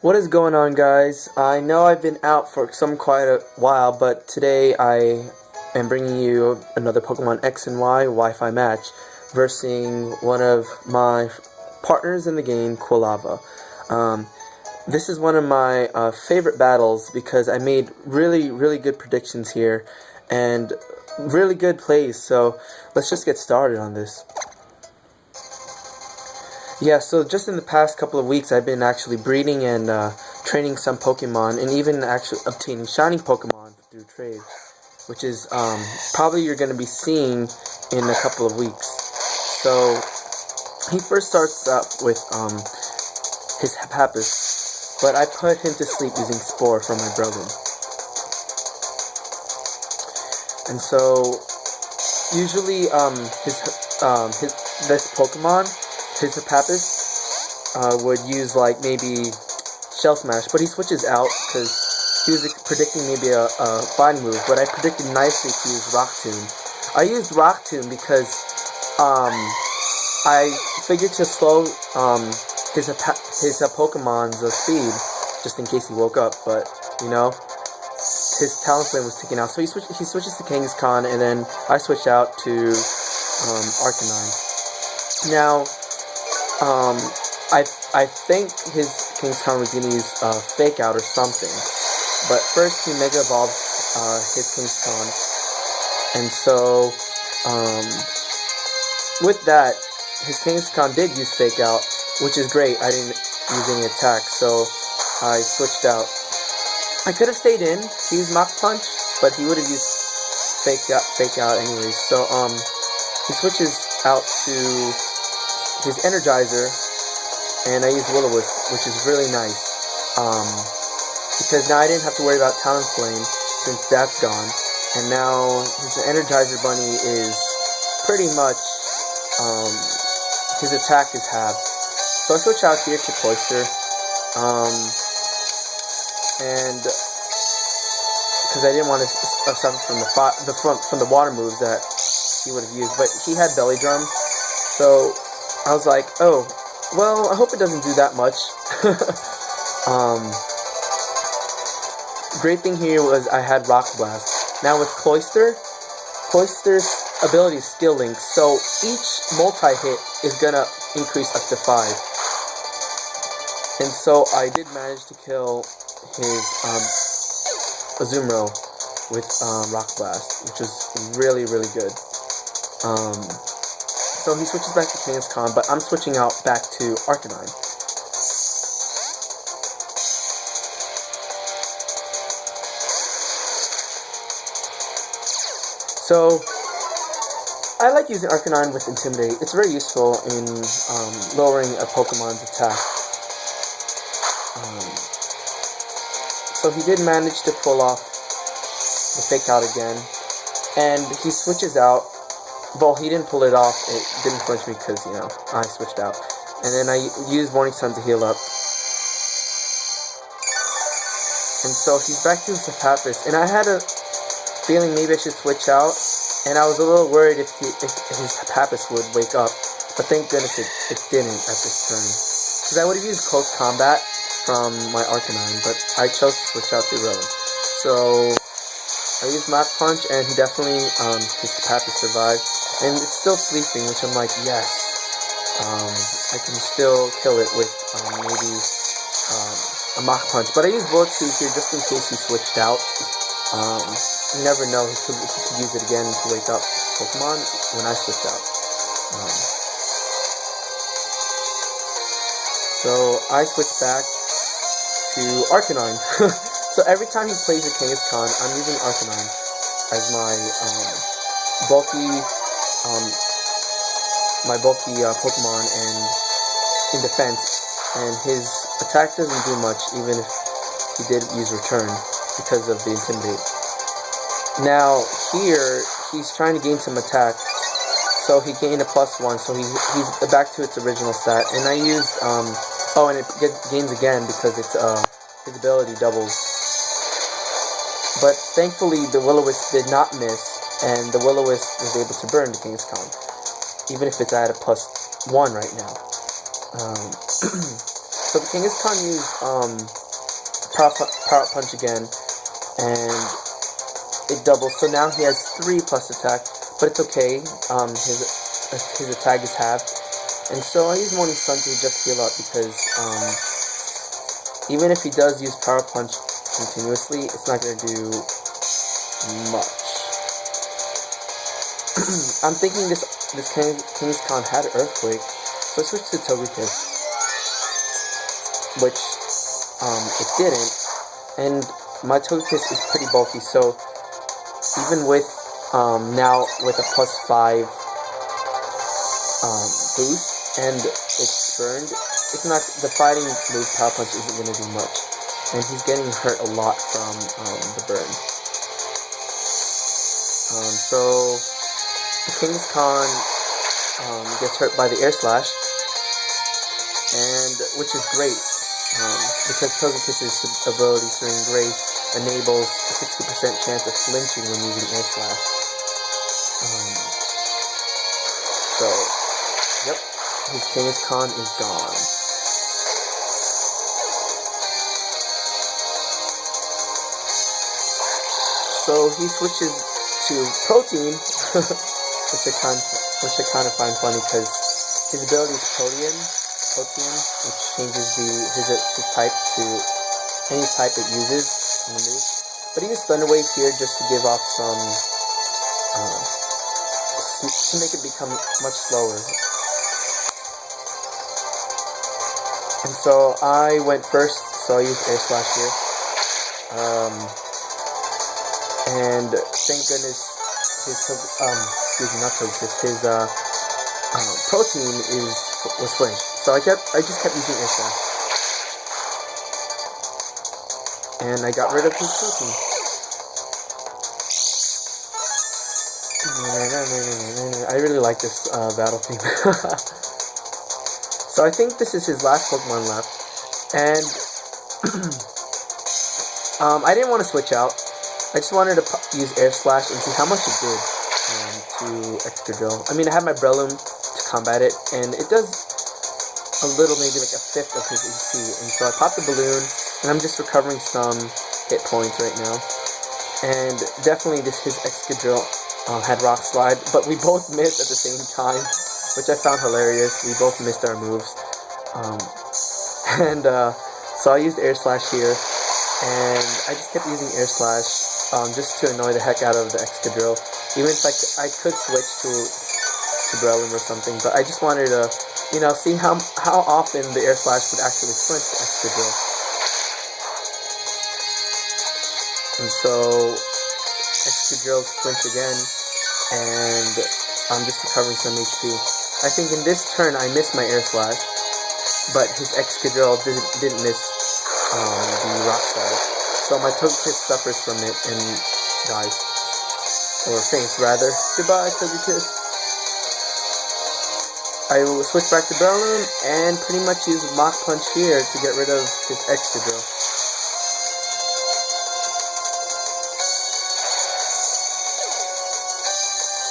What is going on, guys? I know I've been out for quite a while, but today I am bringing you another Pokemon X and Y Wi-Fi match versing one of my partners in the game, Quilava. This is one of my favorite battles because I made really good predictions here and really good plays, so let's just get started on this. Yeah, so just in the past couple of weeks, I've been actually breeding and training some Pokemon, and even actually obtaining shiny Pokemon through trade, which is probably you're going to be seeing in a couple of weeks. So he first starts out with his Papus, but I put him to sleep using Spore from my Brogan. And so usually this Pokemon, his Papus, would use like maybe Shell Smash, but he switches out because he was predicting maybe a fine move, but I predicted nicely to use Rock Tomb. I used Rock Tomb because I figured to slow his Pokemon's speed just in case he woke up, but you know, his Talonflame was taken out, so he switches to Kangaskhan, and then I switch out to Arcanine. Now, I think his Kangaskhan was going to use Fake Out or something, but first he Mega Evolves his Kangaskhan, and so with that, his Kangaskhan did use Fake Out, which is great. I didn't use any attack, so I switched out. I could have stayed in to use Mach Punch, but he would have used Fake Out anyways, so he switches out to his Energizer, and I use Will-O-Wisp, which is really nice, because now I didn't have to worry about Talonflame, since that's gone, and now his Energizer Bunny is pretty much, his attack is halved. So I switch out here to Cloyster, and because I didn't want to suffer from the water moves that he would have used, but he had Belly Drum, so I was like, oh, well, I hope it doesn't do that much. Great thing here was I had Rock Blast. Now with Cloyster's ability is Skill Link, so each multi-hit is gonna increase up to 5. And so I did manage to kill his Azumarill with Rock Blast, which was really good. So he switches back to Kangaskhan, but I'm switching out back to Arcanine. So I like using Arcanine with Intimidate. It's very useful in lowering a Pokemon's attack. So he did manage to pull off the Fake Out again, and he switches out. Well, he didn't pull it off. It didn't flinch me because, you know, I switched out. And then I used Morning Sun to heal up. And so he's back to his Papus, and I had a feeling maybe I should switch out, and I was a little worried if his Papus would wake up, but thank goodness it didn't at this turn. Because I would have used Close Combat from my Arcanine, but I chose to switch out to Rowan. So I used Mach Punch, and he definitely, his Papus survived. And it's still sleeping, which I'm like, yes, I can still kill it with maybe a Mach Punch. But I used Bullet Seed here just in case he switched out. You never know, he could use it again to wake up Pokemon when I switched out. So I switched back to Arcanine. So every time he plays a Kangaskhan, I'm using Arcanine as my bulky Pokemon and in defense, and his attack doesn't do much even if he did use Return because of the Intimidate. Now here he's trying to gain some attack, so he gained a +1, so he's back to its original stat, and I used oh, and it gains again because it's his ability doubles. But thankfully the Will-O-Wisp did not miss, and the Will-O-Wisp was able to burn the Kangaskhan, even if it's at a +1 right now. So the Kangaskhan used power punch again, and it doubles. So now he has 3 plus attack, but it's okay. His attack is half, and so I use Morning Sun to just heal up because even if he does use power punch continuously, it's not gonna do much. I'm thinking this Kangaskhan had Earthquake, so I switched to Togekiss, which it didn't, and my Togekiss is pretty bulky, so even with now with a +5 boost and it's spurned, it's not, the fighting move Power Punch isn't going to do much, and he's getting hurt a lot from the burn. So the Kangaskhan gets hurt by the Air Slash, and which is great because Togekiss's ability Serene Grace enables a 60% chance of flinching when using Air Slash. So, yep, his Kangaskhan is gone. So he switches to Protein, which I kind of find funny because his ability is Protean, which changes his type to any type it uses in the move. But he uses Thunder Wave here just to give off some, to make it become much slower. And so I went first, so I used Air Slash here. And thank goodness his Protein was flinched. So I just kept using Air Slash. And I got rid of his Protein. I really like this battle theme. So I think this is his last Pokemon left. And I didn't want to switch out. I just wanted to use Air Slash and see how much it did to Excadrill. I mean, I have my Breloom to combat it, and it does a little, maybe like a fifth of his HP. And so I popped the balloon, and I'm just recovering some hit points right now. And definitely his Excadrill had Rock Slide, but we both missed at the same time, which I found hilarious. We both missed our moves. So I used Air Slash here, and I just kept using Air Slash just to annoy the heck out of the Excadrill. Even if I could switch to Breloom or something, but I just wanted to, see how often the Air Slash would actually flinch the Excadrill. And so Excadrill's flinch again, and I'm just recovering some HP. I think in this turn I missed my Air Slash, but his Excadrill didn't miss the Rock Slide. So my Togekiss suffers from it and dies. Or faints, rather. Goodbye, Togekiss. I will switch back to Breloom and pretty much use Mach Punch here to get rid of his Excadrill.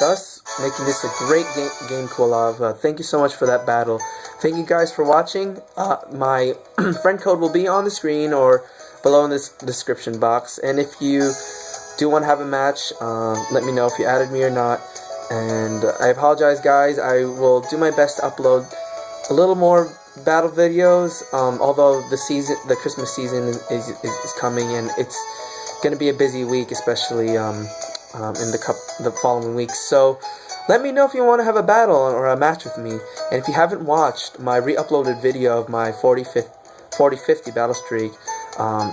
Thus, making this a great game, Quilava. Thank you so much for that battle. Thank you guys for watching. My friend code will be on the screen or below in this description box. And if you do want to have a match, let me know if you added me or not. And I apologize, guys. I will do my best to upload a little more battle videos. Although the Christmas season is coming, and it's gonna be a busy week, especially in the following weeks. So let me know if you want to have a battle or a match with me. And if you haven't watched my re-uploaded video of my 40-50 battle streak,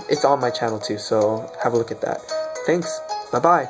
it's on my channel too, so have a look at that. Thanks. Bye-bye.